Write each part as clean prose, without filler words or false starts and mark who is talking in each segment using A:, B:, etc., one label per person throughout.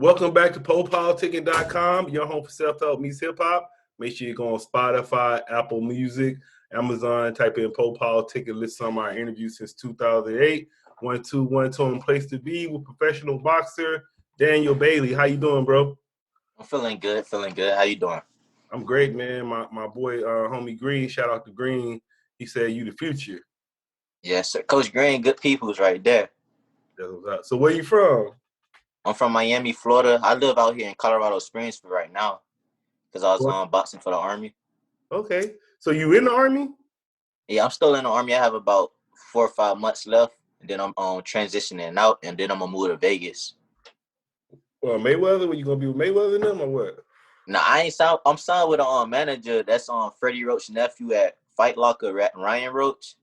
A: Welcome back to PoPolitickin.com, your home for self-help meets hip-hop. Make sure you go on Spotify, Apple Music, Amazon, type in PoPolitickin, listen to my interviews since 2008. 1-2-1-2 place to be with professional boxer Daniel Bailey. How you doing, bro?
B: I'm feeling good, How you doing?
A: I'm great, man. My boy, homie Green, shout out to Green. He said you the future.
B: Yes, sir. Coach Green, good people's right there.
A: So where you from?
B: I'm from Miami, Florida. I live out here in Colorado Springs right now because I was boxing for the Army.
A: Okay. So you in the Army?
B: Yeah, I'm still in the Army. I have about 4 or 5 months left, and then I'm transitioning out, and then I'm going to move to Vegas.
A: Well, Mayweather? Were you going to be with Mayweather and them or what?
B: Now, I'm signed with a manager that's on Freddie Roach's nephew at Fight Locker, Ryan Roach.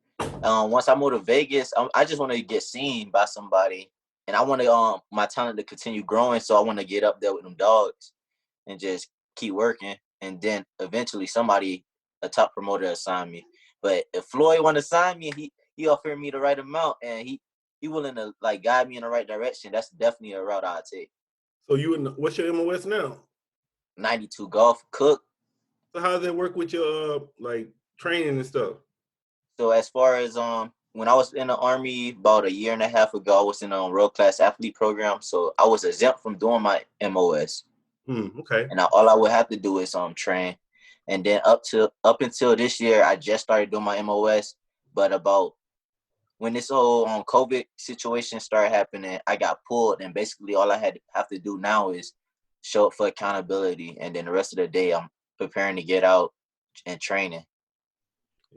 B: Once I move to Vegas, I just want to get seen by somebody, and I want to my talent to continue growing. So I want to get up there with them dogs and just keep working, and then eventually a top promoter, assign me. But if Floyd want to sign me, he offered me the right amount, and he willing to like guide me in the right direction. That's definitely a route I'd take.
A: So what's your MOS now?
B: 92 Golf Cook.
A: So how does that work with your like training and stuff?
B: So as far as when I was in the Army about a year and a half ago, I was in a world class athlete program. So I was exempt from doing my MOS.
A: Okay.
B: And all I would have to do is train. And then up until this year, I just started doing my MOS. But about when this whole COVID situation started happening, I got pulled, and basically all I have to do now is show up for accountability, and then the rest of the day I'm preparing to get out and training.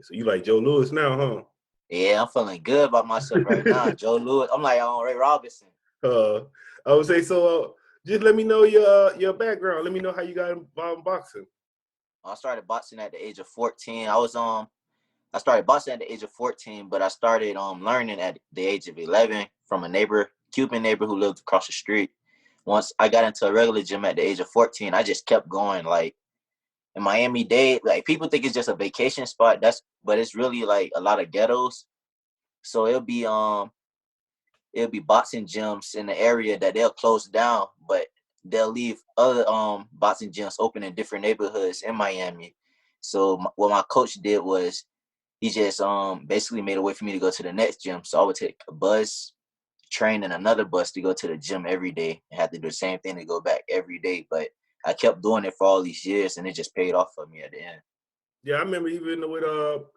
A: So you like Joe Louis now, huh?
B: Yeah, I'm feeling good about myself right now. Joe Louis, I'm like Ray Robinson.
A: I would say so. Just let me know your background. Let me know how you got involved in boxing.
B: I started boxing at the age of 14. I started boxing at the age of 14, but I started learning at the age of 11 from a Cuban neighbor who lived across the street. Once I got into a regular gym at the age of 14, I just kept going. Like in Miami-Dade, like people think it's just a vacation spot. But it's really like a lot of ghettos. So it'll be boxing gyms in the area that they'll close down, but they'll leave other boxing gyms open in different neighborhoods in Miami. So what my coach did was he just basically made a way for me to go to the next gym. So I would take a bus, train in another bus to go to the gym every day, and have to do the same thing to go back every day. But I kept doing it for all these years, and it just paid off for me at the end.
A: Yeah, I remember even with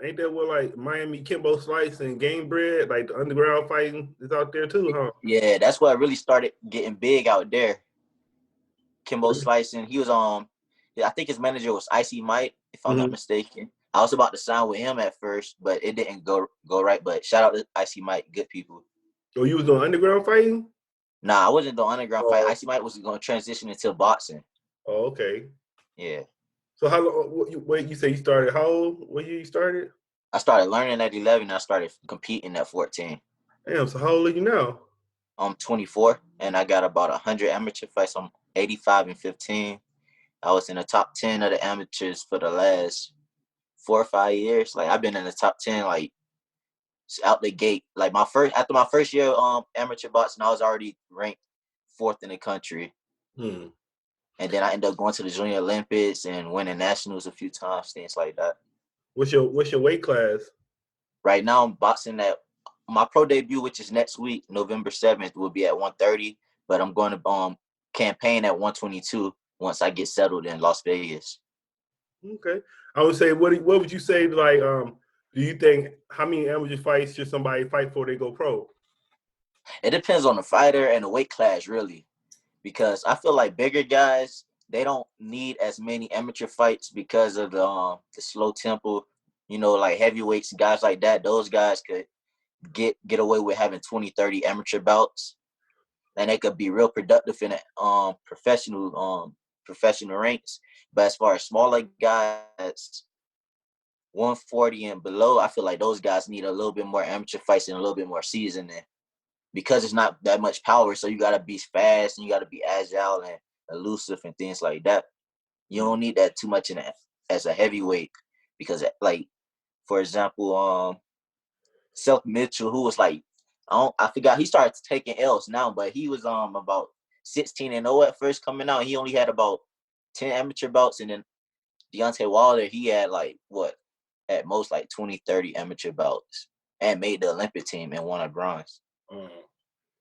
A: ain't that what like Miami Kimbo Slice and Game Bread, like the underground fighting is out there too, huh?
B: Yeah, that's what really started getting big out there. Kimbo Slicing, he was I think his manager was Icy Mike, if I'm not mistaken. I was about to sign with him at first, but it didn't go right. But shout out to Icy Mike, good people.
A: Oh, you was doing underground fighting?
B: Nah, I wasn't doing underground fighting. Icy Mike was going to transition into boxing.
A: Oh, okay.
B: Yeah.
A: So how long? Wait, you say you started? How old? What year you started?
B: I started learning at 11. And I started competing at 14.
A: Damn. So how old are you now?
B: I'm 24, and I got about 100 amateur fights. I'm 85-15. I was in the top 10 of the amateurs for the last 4 or 5 years. Like I've been in the top 10 like out the gate. Like after my first year amateur boxing, I was already ranked 4th in the country. And then I ended up going to the Junior Olympics and winning nationals a few times, things like that.
A: What's your weight class?
B: Right now, I'm boxing at my pro debut, which is next week, November 7th, will be at 130. But I'm going to campaign at 122 once I get settled in Las Vegas.
A: Okay, I would say what would you say like do you think how many amateur fights should somebody fight before they go pro?
B: It depends on the fighter and the weight class, really, because I feel like bigger guys, they don't need as many amateur fights because of the slow tempo. You know, like heavyweights, guys like that, those guys could get away with having 20, 30 amateur bouts, and they could be real productive in professional ranks. But as far as smaller guys, 140 and below, I feel like those guys need a little bit more amateur fights and a little bit more seasoning because it's not that much power. So you got to be fast and you got to be agile and elusive and things like that. You don't need that too much as a heavyweight because, like, for example, Seth Mitchell, who was like, I forgot, he started taking L's now, but he was about 16-0 at first coming out. He only had about 10 amateur bouts, and then Deontay Wilder, he had like what at most like 20, 30 amateur bouts, and made the Olympic team and won a bronze.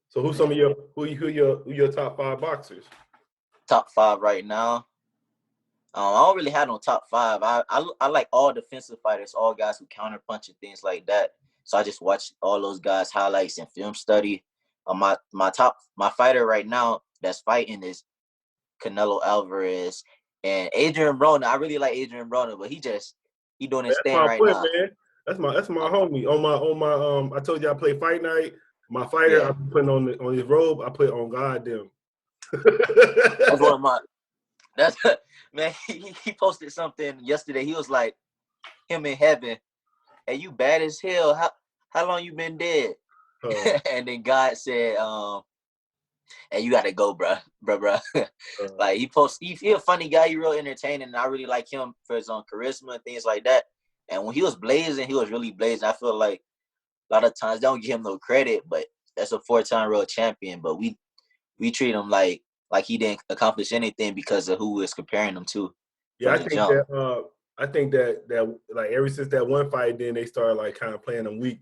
A: So who's some of your who your top 5 boxers?
B: Top 5 right now. I don't really have no top 5. I like all defensive fighters, all guys who counter punch and things like that. So I just watch all those guys' highlights and film study. My fighter right now that's fighting is Canelo Alvarez and Adrian Broner. I really like Adrian Broner, but he doing his thing right now.
A: Man. That's my homie. On my I told you I play fight night. My fighter,
B: Yeah.
A: I'm putting on his robe. I put on goddamn.
B: That's one of my. That's man. He posted something yesterday. He was like, him in heaven. Hey, you bad as hell. How long you been dead? And then God said, hey, you gotta go, bruh. Like he a funny guy. He real entertaining, and I really like him for his own charisma and things like that. And when he was blazing, he was really blazing. I feel like a lot of times they don't give him no credit, but that's a 4-time world champion. But we treat him like he didn't accomplish anything because of who we're comparing him to.
A: Yeah, I think that like ever since that one fight, then they started like kind of playing him weak.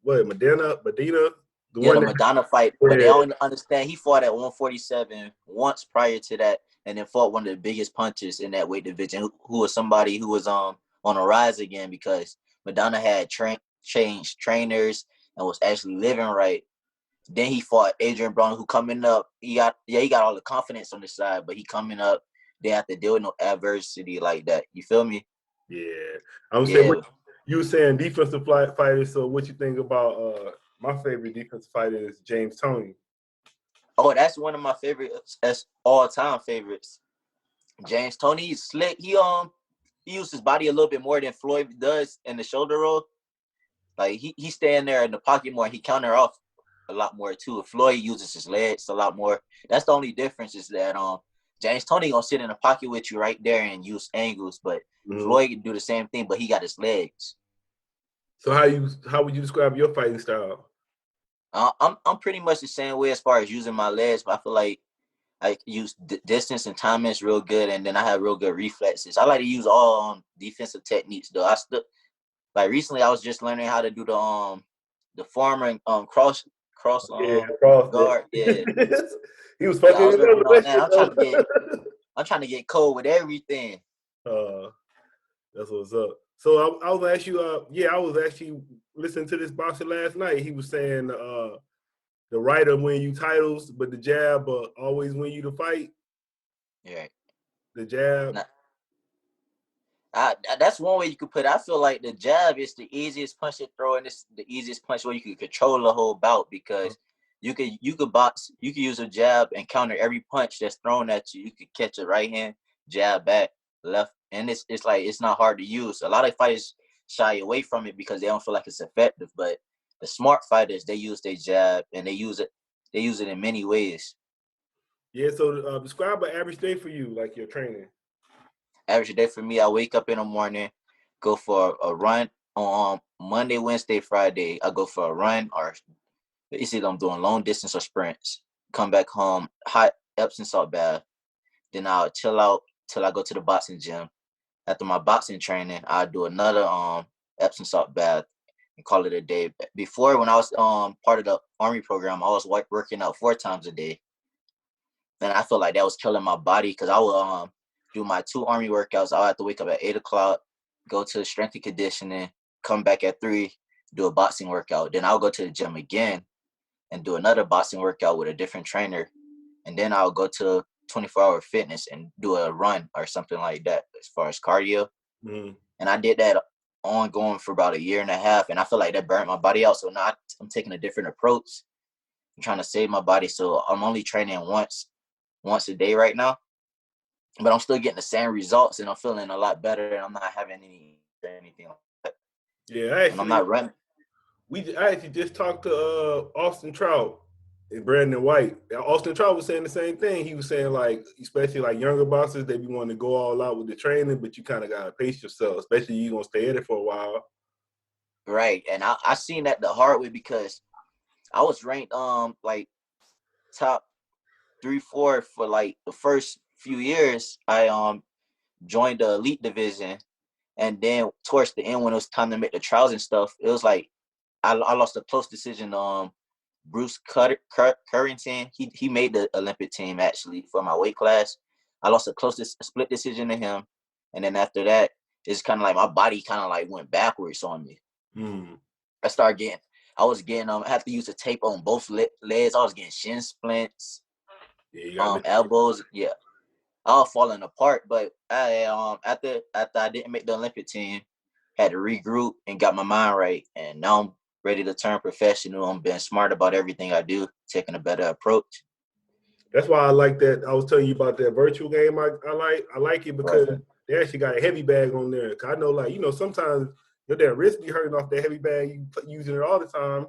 A: Medina.
B: The Madonna fight, but they don't understand. He fought at 147 once prior to that, and then fought one of the biggest punchers in that weight division, who was somebody who was on a rise again because Madonna had changed trainers and was actually living right. Then he fought Adrian Broner, who coming up. He got all the confidence on the side, but he coming up. They have to deal with no adversity like that. You feel me?
A: Yeah, I'm saying you were saying defensive fighters. So what you think about my favorite defensive fighter is James Toney.
B: Oh, that's one of my favorites. That's all-time favorites. James Toney is slick. He uses his body a little bit more than Floyd does in the shoulder roll. Like he staying there in the pocket more. He counter off a lot more too. Floyd uses his legs a lot more. That's the only difference is that James Toney gonna sit in the pocket with you right there and use angles, but Floyd can do the same thing, but he got his legs.
A: So how would you describe your fighting style?
B: I'm pretty much the same way as far as using my legs, but I feel like I use distance and timing is real good, and then I have real good reflexes. I like to use all defensive techniques though. Like recently, I was just learning how to do the former cross guard. Yeah,
A: he was fucking.
B: I was learning all that. I'm trying to get cold with everything.
A: That's what's up. So I was ask you. I was actually listening to this boxer last night. He was saying the right will win you titles, but the jab always win you the fight.
B: Yeah.
A: The jab.
B: That's one way you could put it. I feel like the jab is the easiest punch to throw, and it's the easiest punch where you can control the whole bout because you could box, you could use a jab and counter every punch that's thrown at you. You could catch a right hand, jab back, left, and it's like it's not hard to use. A lot of fighters shy away from it because they don't feel like it's effective, but the smart fighters, they use their jab and they use it in many ways.
A: Yeah, so describe an average day for you, like your training.
B: Average day for me, I wake up in the morning, go for a run on Monday, Wednesday, Friday. I go for a run, or it's either I'm doing long distance or sprints. Come back home, hot Epsom salt bath. Then I'll chill out till I go to the boxing gym. After my boxing training, I'll do another Epsom salt bath and call it a day. Before, when I was part of the Army program, I was working out 4 times a day. And I feel like that was killing my body because I would do my 2 Army workouts. I'll have to wake up at 8 o'clock, go to strength and conditioning, come back at 3, do a boxing workout. Then I'll go to the gym again and do another boxing workout with a different trainer. And then I'll go to 24-hour fitness and do a run or something like that as far as cardio. And I did that ongoing for about 1.5 years. And I feel like that burnt my body out. So now I'm taking a different approach. I'm trying to save my body. So I'm only training once a day right now. But I'm still getting the same results and I'm feeling a lot better and I'm not having anything like that.
A: Yeah, actually,
B: I'm not running.
A: I actually just talked to Austin Trout and Brandon White. Austin Trout was saying the same thing. He was saying, like, especially like younger boxers, they be wanting to go all out with the training, but you kind of got to pace yourself, especially you're going to stay at it for a while.
B: Right. And I seen that the hard way because I was ranked like top 3-4 for like the first few years. I joined the elite division, and then towards the end when it was time to make the trials and stuff, it was like I lost a close decision. Bruce Currington, he made the Olympic team actually for my weight class. I lost a split decision to him, and then after that, it's kind of like my body kind of like went backwards on me. I was getting I had to use the tape on both legs. I was getting shin splints, elbows. Yeah, all falling apart. But after I didn't make the Olympic team, had to regroup and got my mind right, and now I'm ready to turn professional. I'm being smart about everything I do, taking a better approach.
A: That's why I like that. I was telling you about that virtual game. I like it because they actually got a heavy bag on there. Cause I know, like, sometimes your damn wrist be hurting off that heavy bag. You using it all the time.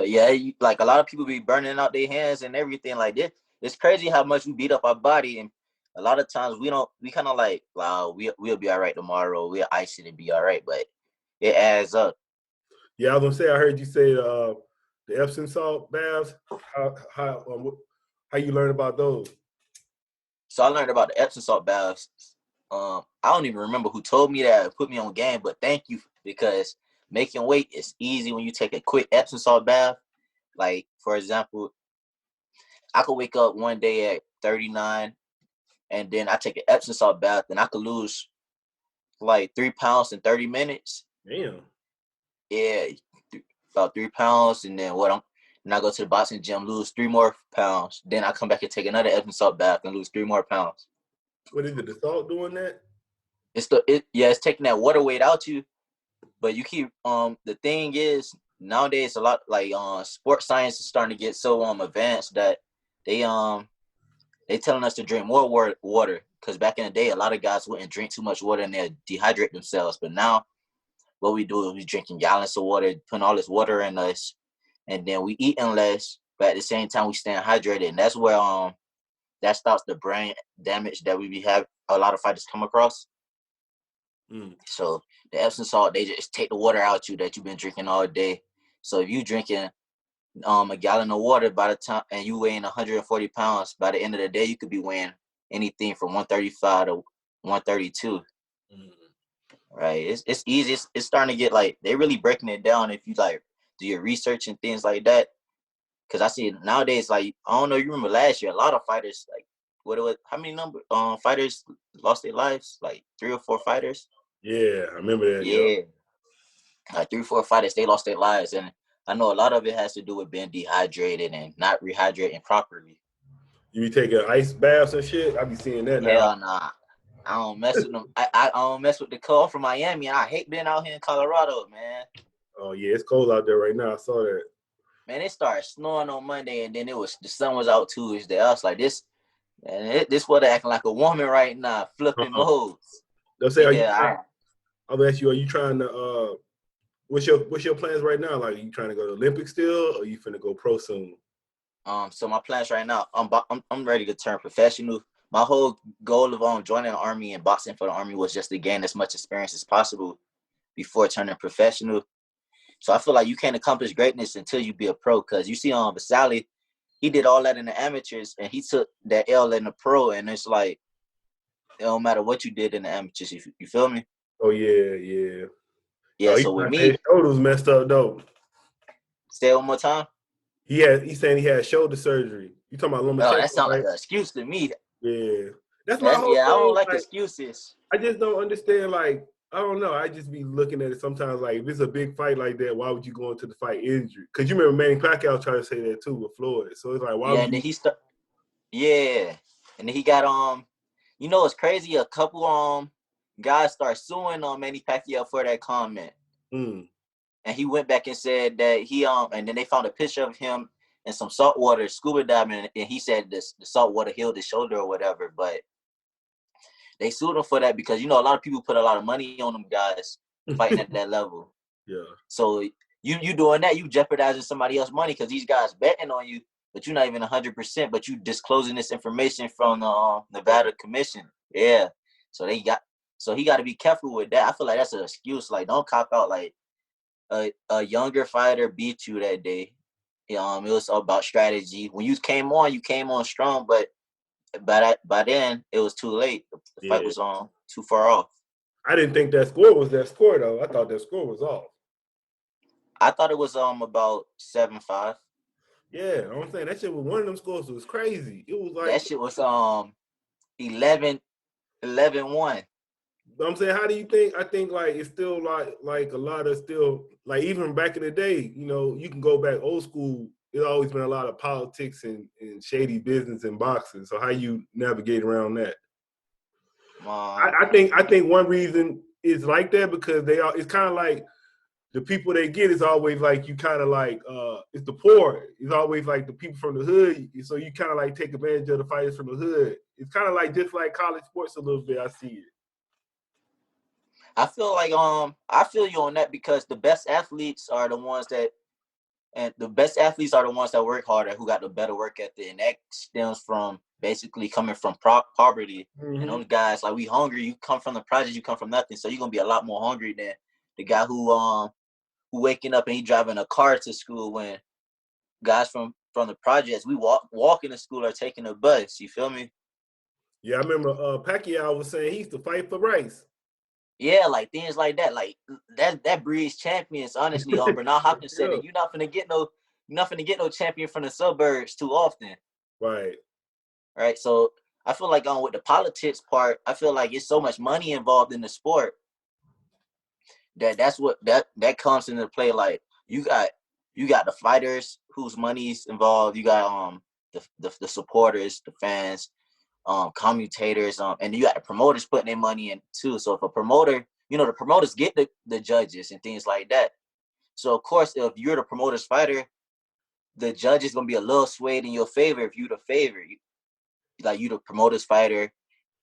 B: Yeah, like a lot of people be burning out their hands and everything like this. It's crazy how much we beat up our body, and a lot of times we kind of like, wow, we'll be all right tomorrow. We'll ice it and be all right, but it adds up.
A: Yeah, I was gonna say, I heard you say the Epsom salt baths. How you learn about those?
B: So I learned about the Epsom salt baths. I don't even remember who told me that or put me on game, but thank you, because making weight is easy when you take a quick Epsom salt bath. Like, for example, I could wake up one day at 39, and then I take an Epsom salt bath, and I could lose like 3 pounds in 30 minutes.
A: Damn.
B: Yeah, about 3 pounds, and then and I go to the boxing gym, lose 3 more pounds. Then I come back and take another Epsom salt bath and lose 3 more pounds.
A: What is it? The salt doing that?
B: It's taking that water weight out you, but you keep the thing is nowadays a lot like sports science is starting to get so advanced that they telling us to drink more water, because back in the day a lot of guys wouldn't drink too much water and they'd dehydrate themselves, but now what we do is we drinking gallons of water, putting all this water in us, and then we eating less, but at the same time we staying hydrated, and that's where that stops the brain damage that we have a lot of fighters come across. So the Epsom salt, they just take the water out you that you've been drinking all day. So if you drinking a gallon of water by the time, and you weighing 140 pounds, by the end of the day you could be weighing anything from 135 to 132. Right? It's easy. It's starting to get like they really breaking it down if you like do your research and things like that. Because I see nowadays, like, I don't know, you remember last year, a lot of fighters, like, how many fighters lost their lives? Like 3 or 4 fighters.
A: Yeah, I remember that.
B: Yeah, like 3 or 4 fighters, they lost their lives, and I know a lot of it has to do with being dehydrated and not rehydrating properly.
A: You be taking ice baths and shit? I be seeing that now.
B: Hell nah. I don't mess with them. I don't mess with the cold from Miami. I hate being out here in Colorado, man.
A: Oh yeah, it's cold out there right now. I saw that.
B: Man, it started snowing on Monday, and then the sun was out Tuesday. I was like, this weather acting like a woman right now, flipping modes.
A: They'll say, I'll ask you, are you trying to what's your plans right now? Like, are you trying to go to Olympics still, or are you finna go pro soon?
B: So my plans right now, I'm ready to turn professional. My whole goal of joining the Army and boxing for the Army was just to gain as much experience as possible before turning professional. So I feel like you can't accomplish greatness until you be a pro. Because you see Vasali, he did all that in the amateurs, and he took that L in the pro, and it's like it don't matter what you did in the amateurs. You feel me?
A: Oh yeah.
B: Yeah. So with me,
A: his shoulders messed up though.
B: say it one more time.
A: He's saying he had shoulder surgery. You talking about Lomachenko?
B: Oh, that sounds
A: right?
B: like an excuse to me.
A: Yeah, that's my whole thing.
B: I don't like excuses.
A: I just don't understand. Like, I don't know. I just be looking at it sometimes. Like, if it's a big fight like that, why would you go into the fight injured? Because you remember Manny Pacquiao tried to say that too with Floyd. So it's like, why?
B: Yeah, and then Yeah, and then he got it's crazy. A couple guys start suing Manny Pacquiao for that comment. And he went back and said that and then they found a picture of him in some saltwater scuba diving, and he said the saltwater healed his shoulder or whatever. But they sued him for that because a lot of people put a lot of money on them guys fighting at that level.
A: Yeah.
B: So you doing that, you jeopardizing somebody else's money because these guys betting on you, but you're not even 100%. But you disclosing this information from the Nevada Commission. Yeah. So he got to be careful with that. I feel like that's an excuse. Like, don't cop out. Like, a younger fighter beat you that day, It was all about strategy. When you came on strong, but by then it was too late. The fight was too far off.
A: I didn't think that score was that score though. I thought that score was off.
B: I thought it was about 7-5.
A: Yeah, I'm saying that shit was one of them scores was crazy. It was like
B: That shit was 11-1.
A: I'm saying, how do you think? I think like it's still like a lot of still like even back in the day, you know, you can go back old school. It's always been a lot of politics and shady business in boxing. So how you navigate around that? I think one reason is like that because they are. It's kind of like the people they get is always like you kind of like it's the poor. It's always like the people from the hood. So you kind of like take advantage of the fighters from the hood. It's kind of like just like college sports a little bit. I see it.
B: I feel like I feel you on that because the best athletes are the ones that work harder, who got the better work ethic, and that stems from basically coming from poverty.
A: Mm-hmm.
B: And those guys, like, we hungry. You come from the project, you come from nothing, so you're gonna be a lot more hungry than the guy who waking up and he driving a car to school. When guys from the projects, we walking to school or taking a bus. You feel me?
A: Yeah, I remember Pacquiao was saying he used to fight for rice.
B: Yeah, like things like that. Like that breeds champions. Honestly, Bernard Hopkins said that you're not gonna get no champion from the suburbs too often.
A: Right.
B: Right. So I feel like with the politics part, I feel like it's so much money involved in the sport that comes into play. Like you got the fighters whose money's involved. You got the supporters, the fans, commutators, and you got the promoters putting their money in too. So if a promoter, the promoters get the judges and things like that. So of course, if you're the promoter's fighter, the judge is gonna be a little swayed in your favor if you the favorite. Like you the promoter's fighter,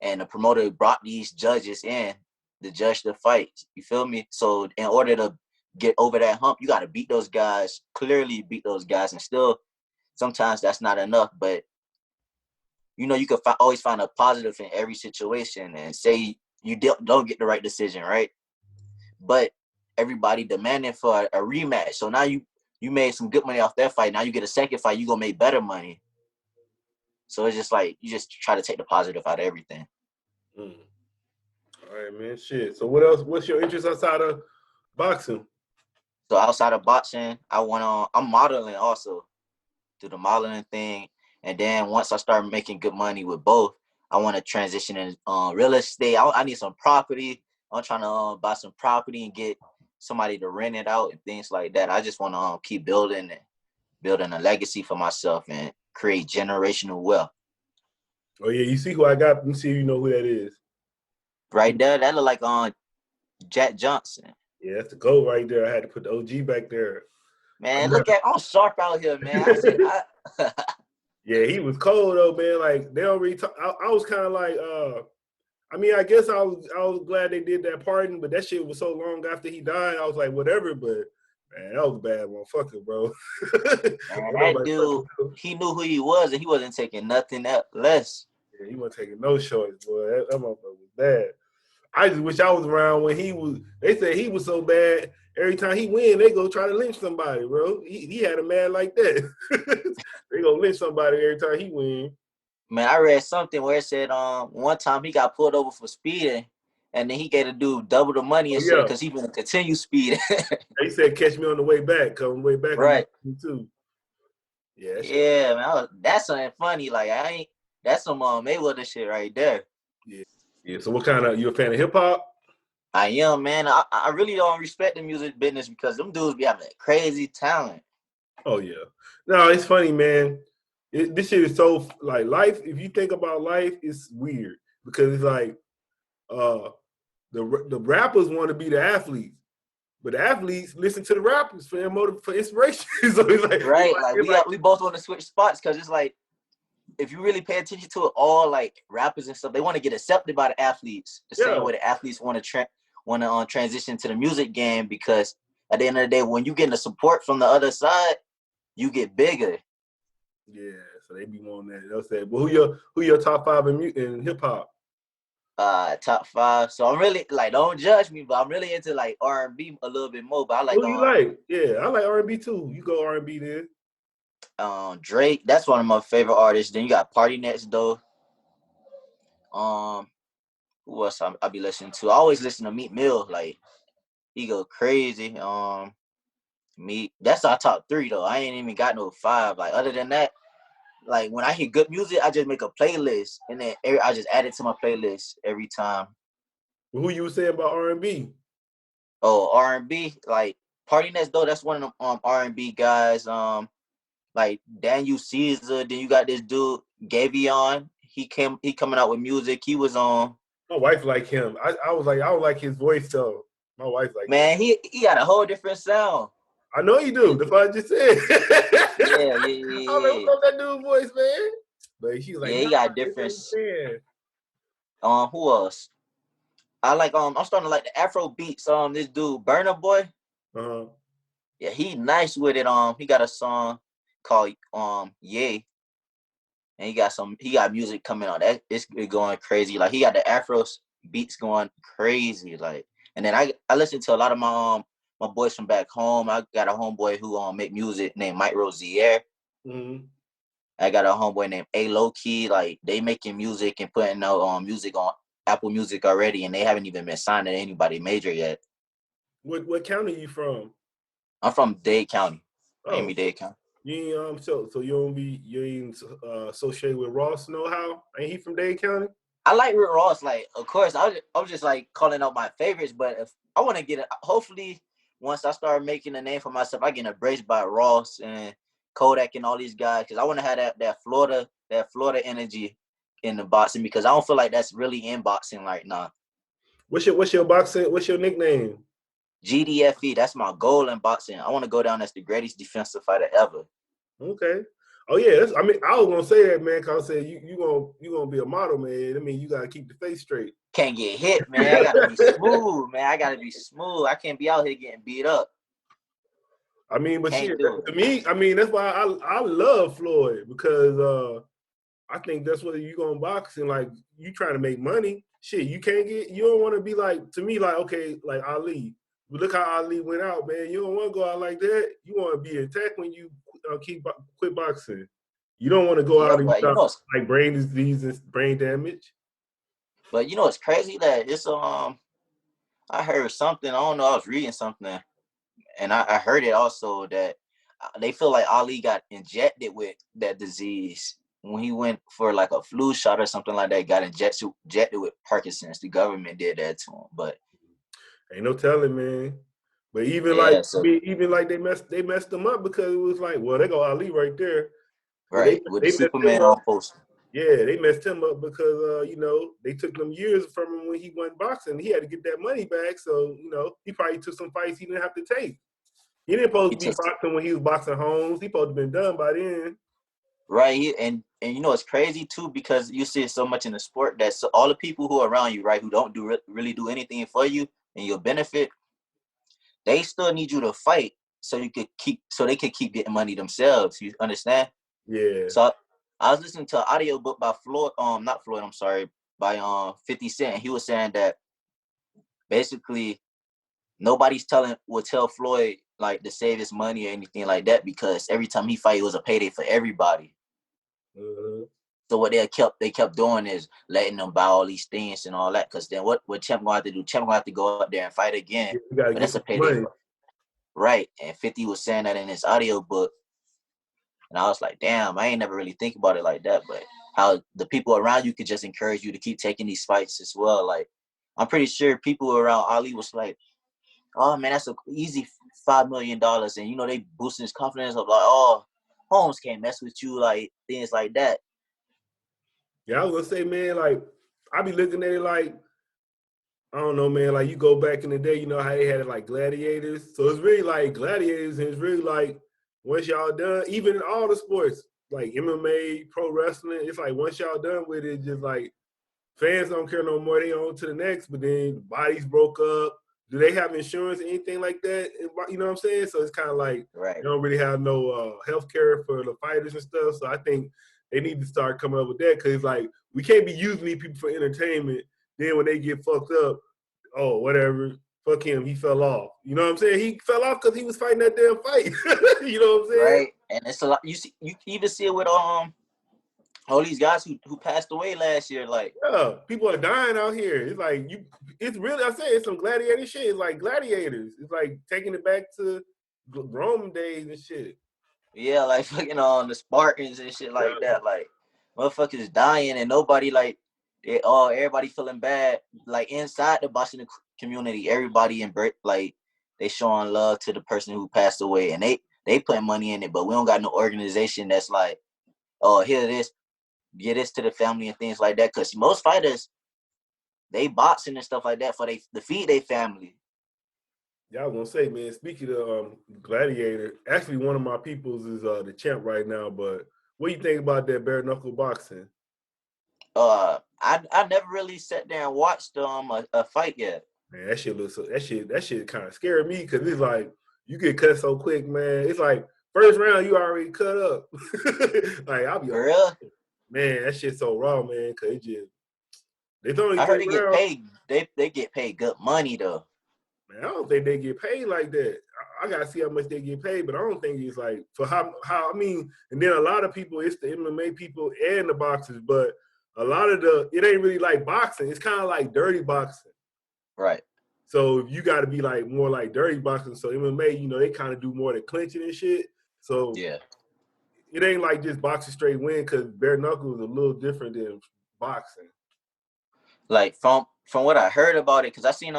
B: and the promoter brought these judges in to judge the fight. You feel me? So in order to get over that hump, you got to beat those guys, clearly beat those guys, and still sometimes that's not enough. But you can always find a positive in every situation, and say you don't get the right decision, right? But everybody demanding for a rematch. So now you made some good money off that fight. Now you get a second fight, you gonna make better money. So it's just like you just try to take the positive out of everything.
A: All right, man. Shit. So what else? What's your interest outside of boxing?
B: So outside of boxing, I'm modeling also, do the modeling thing. And then once I start making good money with both, I want to transition in real estate. I need some property. I'm trying to buy some property and get somebody to rent it out and things like that. I just want to keep building a legacy for myself and create generational wealth.
A: Oh yeah, you see who I got? Let me see if you know who that is.
B: Right there, that look like Jack Johnson.
A: Yeah, that's the GOAT right there. I had to put the OG back there.
B: Man, I'm sharp out here, man. I said,
A: yeah, he was cold though, man. Like they don't really talk. I was kind of like, I mean, I guess I was glad they did that pardon, but that shit was so long after he died. I was like, whatever. But man, that was a bad motherfucker, bro.
B: Man, that dude, he knew who he was, and he wasn't taking nothing less.
A: Yeah, he wasn't taking no shorts, boy. That motherfucker was bad. I just wish I was around when he was. They said he was so bad. Every time he win, they go try to lynch somebody, bro. He had a man like that. They go lynch somebody every time he win.
B: Man, I read something where it said one time he got pulled over for speeding, and then he gave the dude double the money and shit because he gonna continue speeding.
A: They said catch me on the way back. Cause on the way back,
B: right?
A: Too. Yeah.
B: Yeah, man. That's something funny. Like that's some Mayweather shit right there.
A: Yeah. Yeah. So what kind of you a fan of hip hop?
B: I am, man. I really don't respect the music business because them dudes be having crazy talent.
A: Oh yeah. No, it's funny, man. This shit is so like life. If you think about life, it's weird because it's like the rappers want to be the athletes, but the athletes listen to the rappers for inspiration. So it's like
B: right, we both want to switch spots because it's like if you really pay attention to it, all like rappers and stuff, they want to get accepted by the athletes the same way the athletes want to transition to the music game, because at the end of the day, when you get the support from the other side, you get bigger.
A: Yeah, so they be wanting that. They'll say, "Well, who your top five in hip hop?"
B: Top five. So I'm really like, don't judge me, but I'm really into like R&B a little bit more. But I like
A: who you like? Yeah, I like R&B too. You go R&B then.
B: Drake, that's one of my favorite artists. Then you got Party Next Door. Who else I be listening to? I always listen to Meek Mill. Like he go crazy. Me, that's our top 3 though. I ain't even got no 5. Like other than that, like when I hear good music, I just make a playlist and then I just add it to my playlist every time.
A: Who you saying about R&B?
B: Oh, R&B, like Party Next Door. That's one of them R&B guys. Like Daniel Caesar. Then you got this dude Gavion. He coming out with music. He was on.
A: My wife like him. I was like, I don't like his voice though. My wife like him.
B: Man, he got a whole different sound.
A: I know you do. That's what I just said.
B: Yeah.
A: I don't know what's that dude's voice, man. But she's like,
B: Yeah,
A: nah,
B: he got different. Who else? I like I'm starting to like the Afro beats. This dude Burna Boy. Yeah, he nice with it. He got a song called Yay. And he got music coming on. That it's going crazy. Like he got the Afro beats going crazy. Like, and then I listen to a lot of my boys from back home. I got a homeboy who make music named Mike Rosier.
A: Mm-hmm.
B: I got a homeboy named A Low Key. Like they making music and putting out music on Apple Music already, and they haven't even been signed to anybody major yet.
A: What county you from?
B: I'm from Dade County,
A: Miami-Dade County. You ain't so you ain't associated with Ross no how? Ain't he from Dade County?
B: I like Rick Ross. Like, of course, I was just like calling out my favorites. But if I want to get it, hopefully, once I start making a name for myself, I get embraced by Ross and Kodak and all these guys because I want to have that Florida energy in the boxing because I don't feel like that's really in boxing right now.
A: What's your boxing? What's your nickname?
B: GDFE. That's my goal in boxing. I want to go down as the greatest defensive fighter ever.
A: Okay. Oh yeah, I was gonna say that, man. Cause I said you gonna be a model, man. I mean, you gotta keep the face straight.
B: Can't get hit, man. I gotta be smooth, man. I gotta be smooth. I can't be out here getting beat up.
A: I mean, but shit, to me, I mean, that's why I love Floyd because I think that's what you gonna box and like you trying to make money. Shit, you don't want to be like to me like okay, like Ali. But look how Ali went out, man. You don't want to go out like that. You want to be attacked when you quit boxing. You don't want to go out and like brain disease and brain damage.
B: But you know it's crazy that it's I heard something. I don't know. I was reading something, and I heard it also that they feel like Ali got injected with that disease when he went for like a flu shot or something like that. Got injected with Parkinson's. The government did that to him, but
A: ain't no telling, man. But even they messed him up because it was like, well, they go Ali right there.
B: Right, with the Superman on poster.
A: Yeah, they messed him up because they took them years from him when he went boxing. He had to get that money back, so he probably took some fights he didn't have to take. He didn't supposed to be boxing when he was boxing Holmes. He supposed to have been done by then.
B: Right, and it's crazy too because you see it so much in the sport that all the people who are around you, right, who don't really do anything for you and your benefit, they still need you to fight so they could keep getting money themselves. You understand?
A: Yeah.
B: So I was listening to an audio book by by 50 Cent. He was saying that basically nobody's will tell Floyd like to save his money or anything like that because every time he fight, it was a payday for everybody. So what they kept doing is letting them buy all these things and all that. Because then what Champ gonna have to do? Champ gonna have to go up there and fight again.
A: But that's
B: a payday, right? And 50 was saying that in his audio book, and I was like, damn, I ain't never really think about it like that. But how the people around you could just encourage you to keep taking these fights as well. Like I'm pretty sure people around Ali was like, oh man, that's an easy $5 million, and they boosting his confidence of like, oh, Holmes can't mess with you, like things like that.
A: Yeah, I was gonna say, man, like I be looking at it like, I don't know, man, like you go back in the day, you know how they had it like gladiators. So it's really like gladiators, and it's really like once y'all done, even in all the sports, like MMA, pro wrestling, it's like once y'all done with it, just like fans don't care no more. They on to the next, but then bodies broke up. Do they have insurance or anything like that? You know what I'm saying? So it's kind of like They don't really have no health care for the fighters and stuff. So I think they need to start coming up with that because like we can't be using these people for entertainment. Then when they get fucked up, oh, whatever, fuck him, he fell off. You know what I'm saying? He fell off because he was fighting that damn fight. You know what I'm saying?
B: Right. And it's a lot. You even see it with all these guys who passed away last year. Like,
A: Yeah, people are dying out here. It's like it's really. I say it's some gladiator shit. It's like gladiators. It's like taking it back to Roman days and shit.
B: yeah, like fucking the Spartans and shit like
A: Yeah.
B: that. Like, motherfuckers dying and nobody like everybody feeling bad. Like inside the boxing community, everybody like they showing love to the person who passed away, and they put money in it, but we don't got no organization that's like, oh, here this, get this to the family and things like that. Because most fighters, they boxing and stuff like that for to feed their family.
A: Yeah, I was gonna say, man. Speaking of gladiator, actually one of my peoples is the champ right now. But what do you think about that bare knuckle boxing?
B: I never really sat there and watched a fight yet.
A: Man, that shit looks that shit kind of scared me because it's like you get cut so quick, man. It's like first round you already cut up. Like I'll be
B: For
A: like,
B: real?
A: man, that shit's so raw, man. Cause it's only
B: I heard
A: 3
B: they get
A: rounds.
B: paid. They get paid good money though.
A: Man, I don't think they get paid like that. I gotta see how much they get paid, but I don't think it's like for how I mean. And then a lot of people, it's the MMA people and the boxers, but a lot of it ain't really like boxing. It's kind of like dirty boxing.
B: Right.
A: So you got to be like more like dirty boxing. So MMA, they kind of do more the clinching and shit. So
B: Yeah.
A: it ain't like just boxing straight win because bare knuckle is a little different than boxing.
B: Like from what I heard about it, because I seen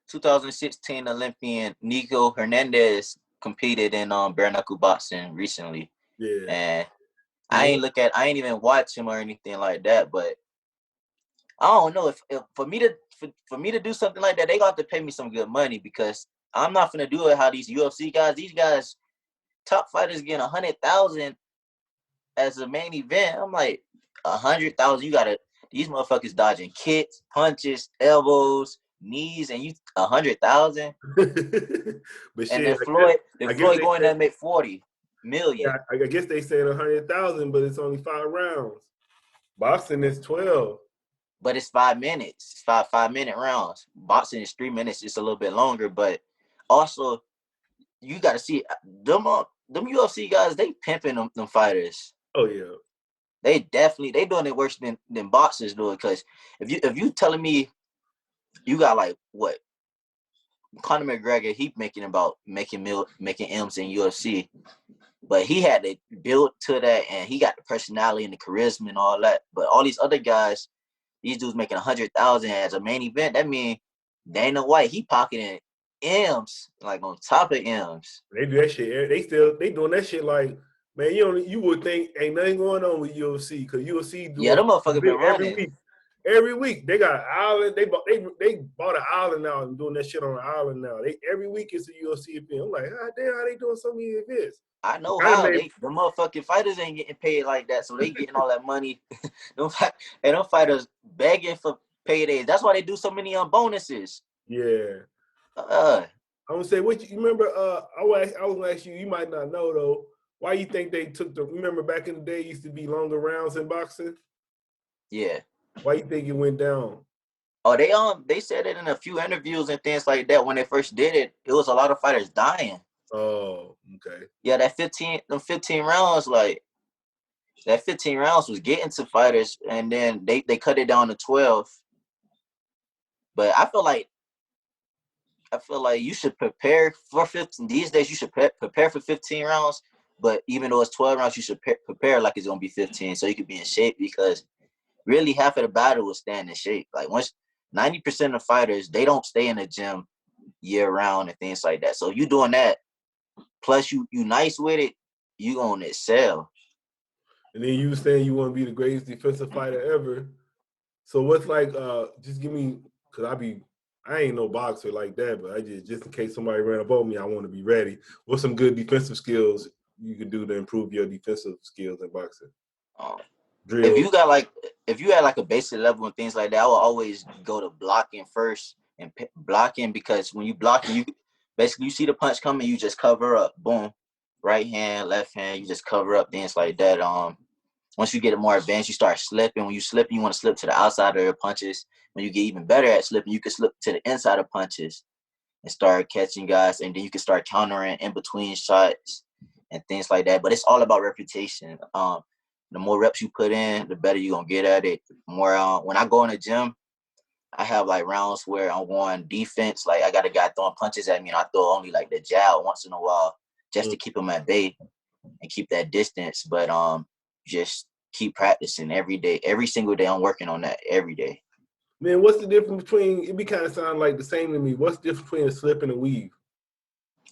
B: 2016 Olympian Nico Hernandez competed in bare knuckle boxing recently.
A: Yeah.
B: And I ain't even watch him or anything like that, but I don't know if for me to do something like that, they got to pay me some good money because I'm not gonna do it how these UFC guys, these guys, top fighters getting 100,000 as a main event. I'm like 100,000. You gotta these motherfuckers dodging kicks, punches, elbows, knees, and you 100,000.
A: But
B: And
A: shit,
B: then Floyd
A: I guess they
B: going
A: said,
B: there and make 40 million.
A: yeah, I guess they said 100,000, but it's only 5 rounds. Boxing is 12.
B: But it's 5 minutes. It's 5 minute rounds. Boxing is 3 minutes. It's a little bit longer, but also you got to see them UFC guys. They pimping them fighters.
A: Oh yeah.
B: They doing it worse than boxers do it. Because if you telling me you got like what Conor McGregor, he making M's in UFC, but he had to build to that, and he got the personality and the charisma and all that. But all these other guys, these dudes making 100,000 as a main event. That mean Dana White, he pocketing M's like on top of M's.
A: They do that shit. They doing that shit like, man, you would think ain't nothing going on with UFC because UFC
B: Yeah,
A: doing
B: them motherfuckers been
A: every
B: running.
A: week. Every week they got an island. They bought an island now and doing that shit on an island now. Every week it's a UFC event. I'm like, God damn, how they doing so many events?
B: I know
A: Kind of
B: how
A: made
B: the motherfucking fighters ain't getting paid like that, so they getting all that money. them fighters begging for paydays. That's why they do so many bonuses.
A: yeah.
B: Uh,
A: I'm gonna say what you remember. I was gonna ask you. You might not know though. Why you think they took the? Remember back in the day, used to be longer rounds in boxing.
B: yeah.
A: Why you think it went down?
B: Oh, they said it in a few interviews and things like that when they first did it. It was a lot of fighters dying.
A: Oh, okay.
B: Yeah, them 15 rounds, like that 15 rounds was getting to fighters, and then they cut it down to 12. But I feel like you should prepare for 15. These days, you should prepare for 15 rounds. But even though it's 12 rounds, you should prepare like it's gonna be 15, so you could be in shape. Because really, half of the battle is staying in shape. Like once 90% of fighters, they don't stay in the gym year round and things like that. So you doing that, plus you nice with it, you gonna excel.
A: And then you were saying you want to be the greatest defensive fighter ever. So what's like? Just give me, cause I ain't no boxer like that, but I just in case somebody ran up on me, I want to be ready. What's some good defensive skills you can do to improve your defensive skills in boxing?
B: Um, if
A: Drill.
B: you had like a basic level and things like that, I will always go to blocking first and blocking, because when you blocking, you basically you see the punch coming, you just cover up, boom, right hand, left hand, you just cover up, things like that. Once you get it more advanced, you start slipping. When you slip, you want to slip to the outside of your punches. When you get even better at slipping, you can slip to the inside of punches and start catching guys, and then you can start countering in between shots. and things like that. But it's all about reputation. The more reps you put in, the better you're gonna get at it. More when I go in the gym, I have like rounds where I'm going defense. Like I got a guy throwing punches at me, and I throw only like the jab once in a while just to keep him at bay and keep that distance. But just keep practicing every day. Every single day, I'm working on that every day.
A: Man, what's the difference between? It be kind of sound like the same to me. What's the difference between a slip and a weave?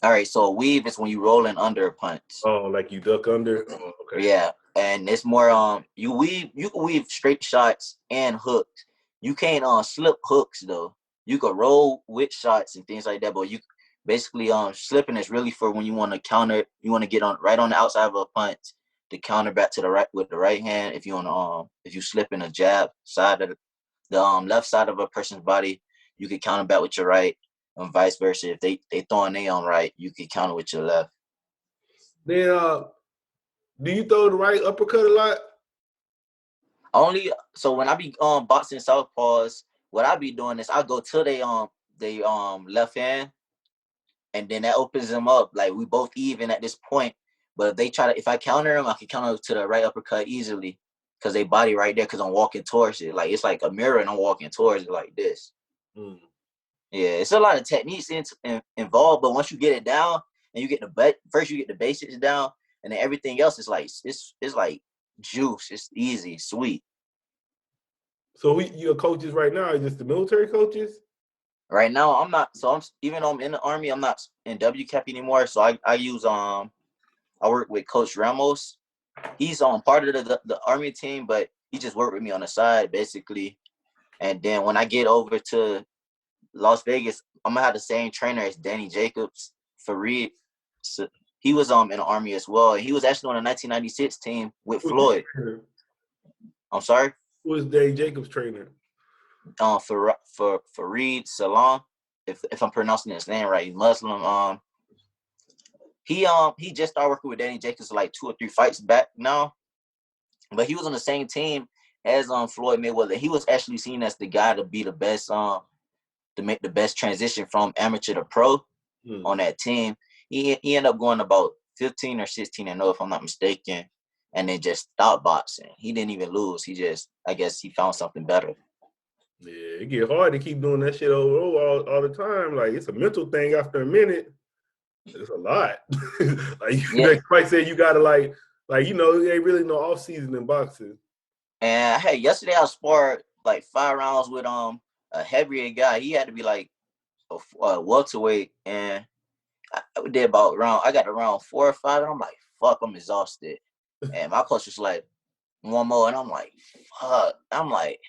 B: All right, so a weave is when you rolling under a punch.
A: Oh, like you duck under. Oh, okay.
B: Yeah, and it's more you can weave straight shots and hooks. You can't slip hooks though. You could roll with shots and things like that, but you basically slipping is really for when you want to counter. You want to get on right on the outside of a punch to counter back to the right with the right hand. If you want to if you slip in a jab side of the left side of a person's body, you could counter back with your right, and vice versa. If they throwing their own right, you could counter with your left.
A: Then do you throw the right uppercut a lot?
B: Only so when I be boxing southpaws, what I be doing is I go to they left hand, and then that opens them up. Like we both even at this point. But if they try to, if I counter them, I can counter to the right uppercut easily because they body right there because I'm walking towards it. Like it's like a mirror and I'm walking towards it like this.
A: Mm.
B: Yeah, it's a lot of techniques involved, but once you get it down and you get first you get the basics down, and then everything else is like it's like juice. It's easy, sweet.
A: So your coaches right now are just the military coaches?
B: Right now, I'm not. So even though I'm in the Army, I'm not in WCAP anymore. So I use I work with Coach Ramos. He's part of the Army team, but he just worked with me on the side basically. And then when I get over to Las Vegas, I'm gonna have the same trainer as Danny Jacobs, Fareed. So he was in the Army as well. And he was actually on the 1996 team with Floyd. I'm sorry.
A: Who was Danny Jacobs' trainer?
B: For Fareed Salon, if I'm pronouncing his name right, he's Muslim. He just started working with Danny Jacobs like 2 or 3 fights back now, but he was on the same team as Floyd Mayweather. He was actually seen as the guy to be the best to make the best transition from amateur to pro on that team. He ended up going about 15 or 16-0 if I'm not mistaken, and then just stopped boxing. He didn't even lose. He just, I guess he found something better.
A: Yeah, it get hard to keep doing that shit over all the time. Like it's a mental thing after a minute. It's a lot. Like Mike said, you gotta like you know, there ain't really no off season in boxing.
B: And hey, yesterday I sparred like 5 rounds with a heavier guy. He had to be like a welterweight, and I did about I got around 4 or 5, and I'm like, fuck, I'm exhausted. And my coach was like, 1 more, and I'm like, fuck. I'm like,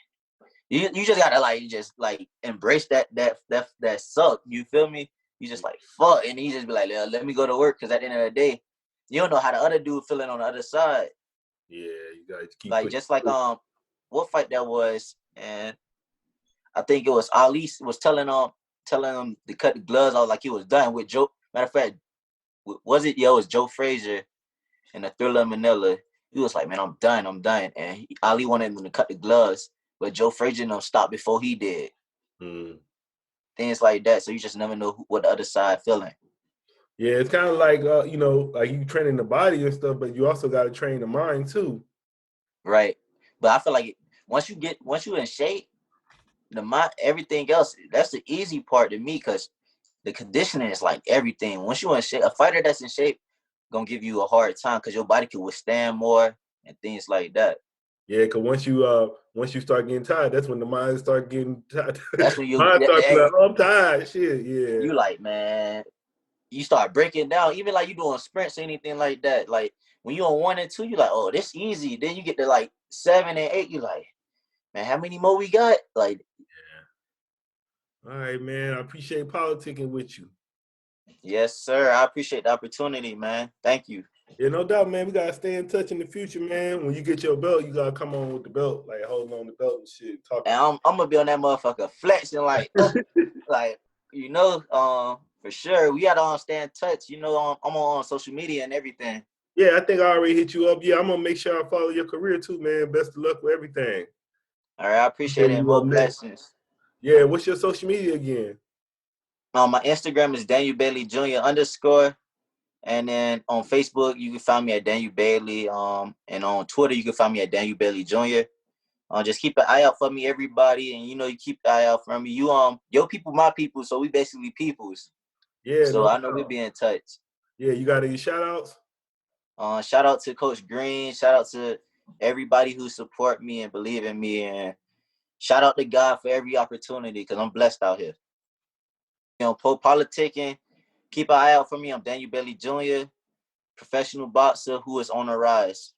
B: you just gotta like embrace that suck. You feel me? You just like fuck, and he just be like, let me go to work, because at the end of the day, you don't know how the other dude feeling on the other side.
A: Yeah, you gotta keep
B: like just like what fight that was, and I think it was Ali was telling him to cut the gloves off like he was done with Joe. Matter of fact, it was Joe Frazier in the Thriller Manila. He was like, man, I'm done. And Ali wanted him to cut the gloves, but Joe Frazier stopped before he did. Things like that. So you just never know what the other side feeling.
A: Yeah, it's kind of like, you know, like you training the body and stuff, but you also got to train the mind too.
B: Right. But I feel like once you're in shape, the mind, everything else, that's the easy part to me, because the conditioning is like everything. Once you're in shape, a fighter that's in shape gonna give you a hard time because your body can withstand more and things like that.
A: Yeah, because once you start getting tired, that's when the mind start getting tired.
B: That's when you
A: mind start like, oh, I'm tired. Shit, yeah.
B: You like, man, you start breaking down. Even like you doing sprints or anything like that. Like when you on 1 and 2, you like, oh, this easy. Then you get to like 7 and 8, you like, man, how many more we got? Like,
A: yeah. All right, man. I appreciate politicking with you.
B: Yes, sir. I appreciate the opportunity, man. Thank you.
A: Yeah, no doubt, man. We gotta stay in touch in the future, man. When you get your belt, you gotta come on with the belt, like holding on the belt and shit.
B: And I'm gonna be on that motherfucker flexing, like, like, you know, for sure. We gotta stay in touch. You know, I'm on social media and everything.
A: Yeah, I think I already hit you up. Yeah, I'm gonna make sure I follow your career too, man. Best of luck with everything.
B: All right, I appreciate it. More blessings.
A: Yeah, what's your social media again?
B: My Instagram is Daniel Bailey Jr. _ And then on Facebook, you can find me at Daniel Bailey. And on Twitter, you can find me at Daniel Bailey Jr. Just keep an eye out for me, everybody, and you keep an eye out for me. Your people, my people, so we basically peoples.
A: Yeah,
B: So
A: no
B: I know
A: doubt.
B: we'll be in touch.
A: Yeah, you got any shout outs?
B: Shout out to Coach Green. Shout out to everybody who support me and believe in me, and shout out to God for every opportunity because I'm blessed out here. PoPolitickin. Keep an eye out for me. I'm Daniel Bailey Jr., professional boxer who is on the rise.